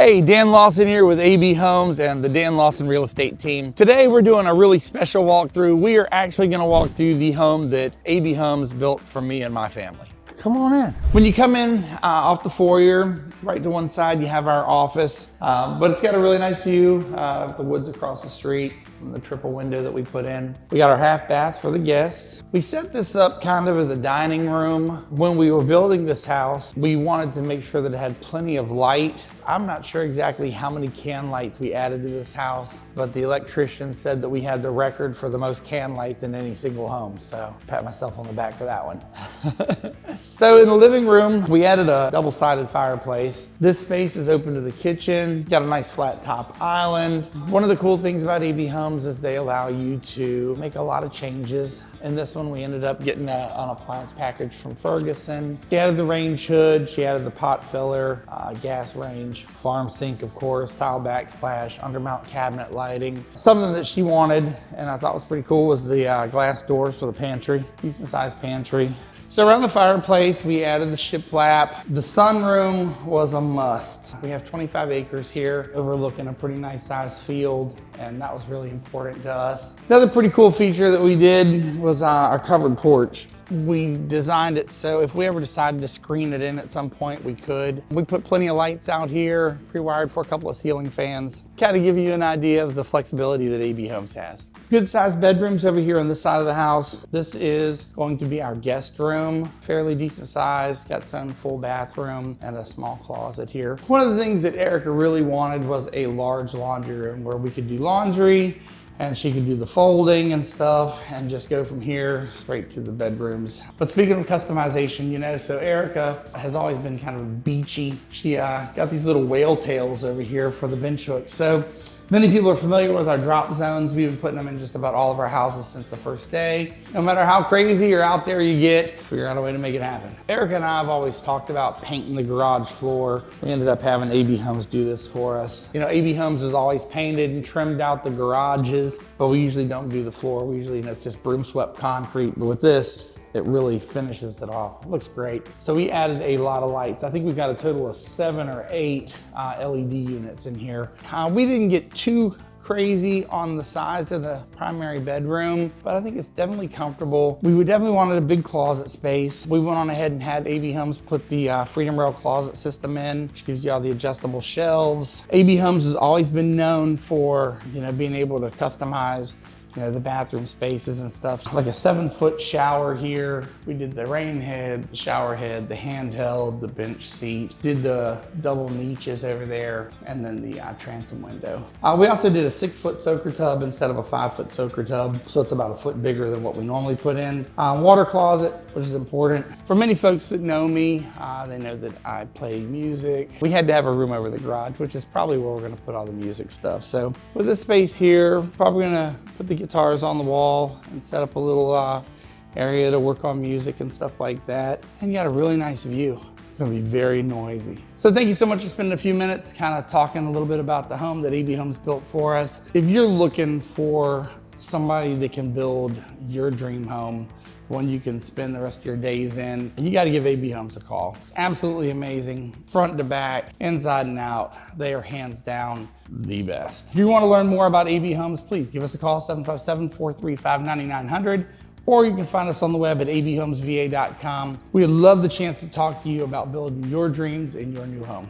Hey, Dan Lawson here with AB Homes and the Dan Lawson Real Estate team. Today we're doing a really special walkthrough. We are actually going to walk through the home that AB Homes built for me and my family. Come on in. When you come in off the foyer, right to one side you have our office, but it's got a really nice view of the woods across the street from the triple window that we put in. We got our half bath for the guests. We set this up kind of as a dining room. When we were building this house, we wanted to make sure that it had plenty of light. I'm not sure exactly how many can lights we added to this house, but the electrician said that we had the record for the most can lights in any single home. So pat myself on the back for that one. So in the living room, we added a double-sided fireplace. This space is open to the kitchen. Got a nice flat top island. One of the cool things about AB Homes is they allow you to make a lot of changes. In this one, we ended up getting an appliance package from Ferguson. She added the range hood, she added the pot filler, gas range, farm sink, of course, tile backsplash, undermount cabinet lighting. Something that she wanted and I thought was pretty cool was the glass doors for the pantry, decent sized pantry. So around the fireplace, we added the shiplap. The sunroom was a must. We have 25 acres here overlooking a pretty nice sized field, and that was really important to us. Another pretty cool feature that we did was our covered porch. We designed it so if we ever decided to screen it in at some point, we could. We put plenty of lights out here, pre-wired for a couple of ceiling fans. Kind of give you an idea of the flexibility that AB Homes has. Good sized bedrooms over here on this side of the house. This is going to be our guest room, fairly decent size, got its own full bathroom and a small closet here. One of the things that Erica really wanted was a large laundry room where we could do laundry, and she could do the folding and stuff and just go from here straight to the bedrooms. But speaking of customization, you know, so Erica has always been kind of beachy. She got these little whale tails over here for the bench hooks. So many people are familiar with our drop zones. We've been putting them in just about all of our houses since the first day. No matter how crazy or out there you get, figure out a way to make it happen. Erica and I have always talked about painting the garage floor. We ended up having AB Homes do this for us. You know, AB Homes has always painted and trimmed out the garages, but we usually don't do the floor. We usually, it's just broom swept concrete. But with this, it really finishes it off. It looks great. So we added a lot of lights. I think we've got a total of 7 or 8 LED units in here. We didn't get too crazy on the size of the primary bedroom, but I think it's definitely comfortable. We would definitely wanted a big closet space. We went on ahead and had AB Homes put the Freedom Rail closet system in, which gives you all the adjustable shelves. AB Homes has always been known for, you know, being able to customize, you know, the bathroom spaces and stuff. Like a 7-foot shower here. We did the rain head, the shower head, the handheld, the bench seat. Did the double niches over there, and then the transom window. We also did a 6-foot soaker tub instead of a 5-foot soaker tub. So it's about a foot bigger than what we normally put in. Water closet, which is important. For many folks that know me, they know that I play music. We had to have a room over the garage, which is probably where we're gonna put all the music stuff. So with this space here, probably gonna put the guitars on the wall and set up a little area to work on music and stuff like that. And you got a really nice view. It's gonna be very noisy. So thank you so much for spending a few minutes kind of talking a little bit about the home that AB Homes built for us. If you're looking for somebody that can build your dream home, one you can spend the rest of your days in, you got to give AB Homes a call. Absolutely amazing, front to back, inside and out. They are hands down the best. If you want to learn more about AB Homes, please give us a call, 757-435-9900, or you can find us on the web at abhomesva.com. We would love the chance to talk to you about building your dreams in your new home.